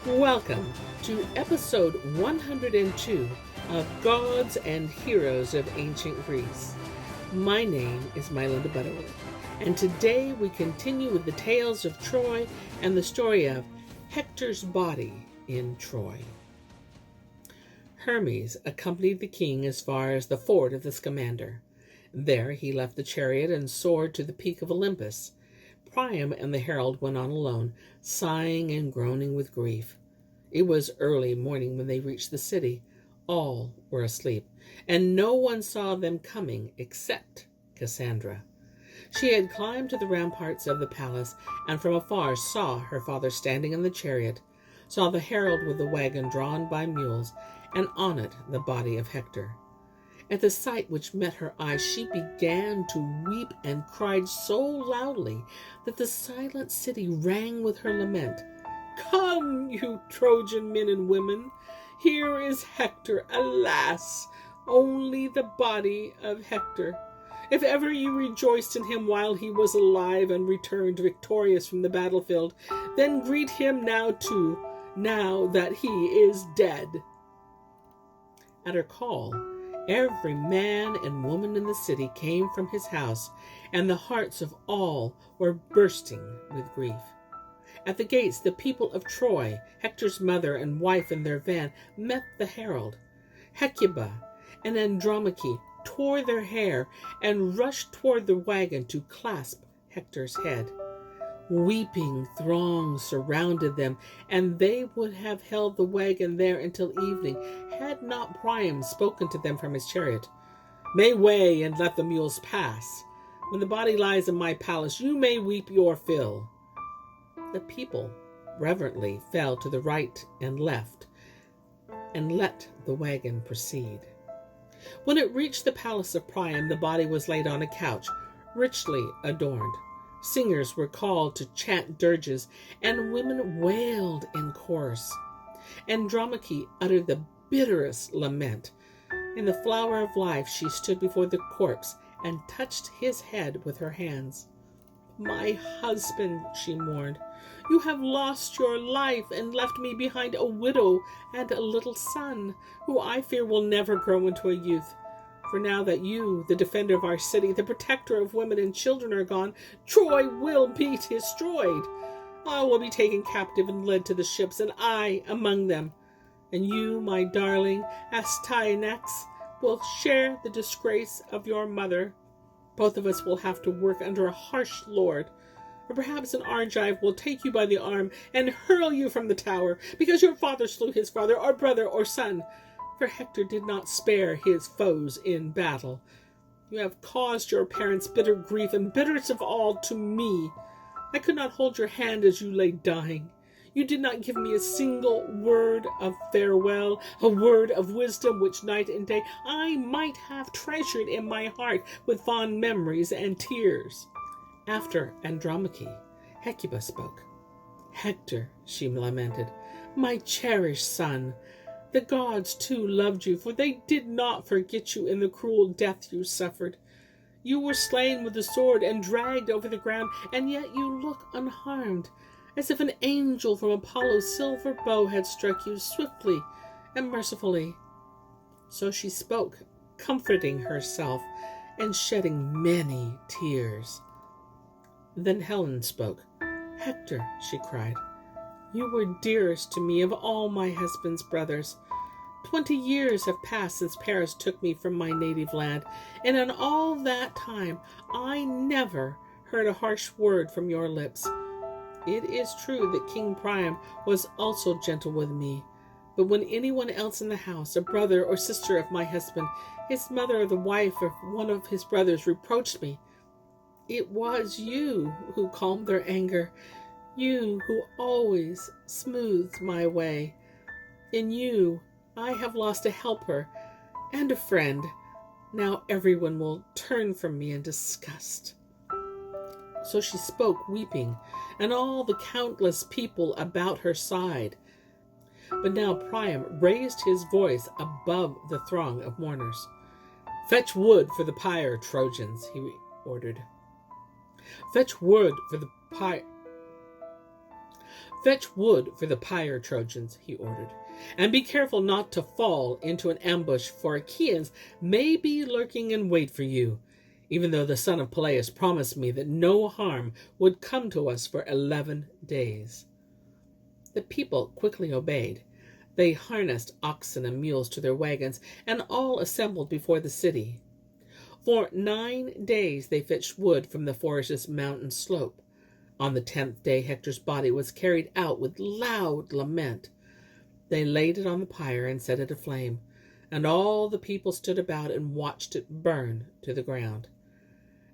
Welcome to episode 102 of Gods and Heroes of Ancient Greece. My name is MyLinda Butterworth, and today we continue with the tales of Troy and the story of Hector's Body in Troy. Hermes accompanied the king as far as the ford of the Scamander. There he left the chariot and soared to the peak of Olympus. Priam and the herald went on alone, sighing and groaning with grief. It was early morning when they reached the city. All were asleep, and no one saw them coming except Cassandra. She had climbed to the ramparts of the palace, and from afar saw her father standing in the chariot, saw the herald with the wagon drawn by mules, and on it the body of Hector. At the sight which met her eyes, she began to weep and cried so loudly that the silent city rang with her lament. "Come, you Trojan men and women, here is Hector, alas, only the body of Hector. If ever you rejoiced in him while he was alive and returned victorious from the battlefield, then greet him now too, now that he is dead." At her call, every man and woman in the city came from his house, and the hearts of all were bursting with grief. At the gates, the people of Troy, Hector's mother and wife in their van, met the herald. Hecuba and Andromache tore their hair and rushed toward the wagon to clasp Hector's head. Weeping throngs surrounded them, and they would have held the wagon there until evening had not Priam spoken to them from his chariot. "Make way and let the mules pass. When the body lies in my palace, you may weep your fill." The people reverently fell to the right and left and let the wagon proceed. When it reached the palace of Priam, the body was laid on a couch, richly adorned. Singers were called to chant dirges, and women wailed in chorus. Andromache uttered the bitterest lament. In the flower of life, she stood before the corpse and touched his head with her hands. "My husband," she mourned, "you have lost your life and left me behind a widow and a little son, who I fear will never grow into a youth. For now that you, the defender of our city, the protector of women and children, are gone, Troy will be destroyed. I will be taken captive and led to the ships, and I among them. And you, my darling Astyanax, will share the disgrace of your mother. Both of us will have to work under a harsh lord. Or perhaps an Argive will take you by the arm and hurl you from the tower, because your father slew his father, or brother, or son. For Hector did not spare his foes in battle. You have caused your parents bitter grief, and bitterest of all to me. I could not hold your hand as you lay dying. You did not give me a single word of farewell, a word of wisdom which night and day I might have treasured in my heart with fond memories and tears." After Andromache, Hecuba spoke. "Hector," she lamented, "my cherished son, the gods too loved you, for they did not forget you in the cruel death you suffered. You were slain with the sword and dragged over the ground, and yet you look unharmed, as if an angel from Apollo's silver bow had struck you swiftly and mercifully." So she spoke, comforting herself and shedding many tears. Then Helen spoke. "Hector," she cried, "you were dearest to me of all my husband's brothers. 20 years have passed since Paris took me from my native land, and in all that time I never heard a harsh word from your lips. It is true that King Priam was also gentle with me, but when anyone else in the house, a brother or sister of my husband, his mother or the wife of one of his brothers, reproached me, it was you who calmed their anger, you who always smoothed my way. In you I have lost a helper and a friend. Now everyone will turn from me in disgust." So she spoke, weeping, and all the countless people about her sighed. But now Priam raised his voice above the throng of mourners. "Fetch wood for the pyre, Trojans," he ordered. "Fetch wood for the pyre. "Fetch wood for the pyre, Trojans," he ordered, "and be careful not to fall into an ambush, for Acheans may be lurking in wait for you, even though the son of Peleus promised me that no harm would come to us for 11 days. The people quickly obeyed. They harnessed oxen and mules to their wagons, and all assembled before the city. For 9 days they fetched wood from the forest's mountain slope. On the 10th day Hector's body was carried out with loud lament. They laid it on the pyre and set it aflame, and all the people stood about and watched it burn to the ground.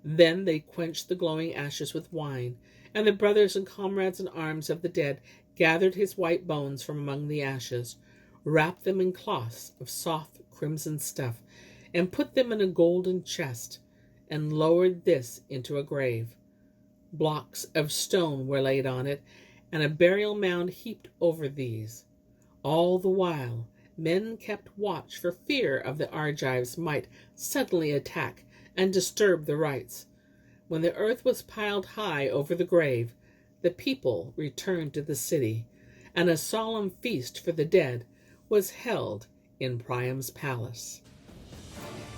Then they quenched the glowing ashes with wine, and the brothers and comrades in arms of the dead gathered his white bones from among the ashes, wrapped them in cloths of soft crimson stuff, and put them in a golden chest, and lowered this into a grave. Blocks of stone were laid on it, and a burial mound heaped over these. All the while, men kept watch for fear of the Argives might suddenly attack and disturb the rites. When the earth was piled high over the grave, the people returned to the city, and a solemn feast for the dead was held in Priam's palace.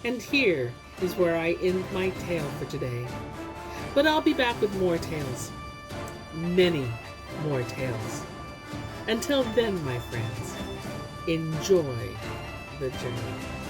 And here is where I end my tale for today. But I'll be back with more tales. Many more tales. Until then, my friends, enjoy the journey.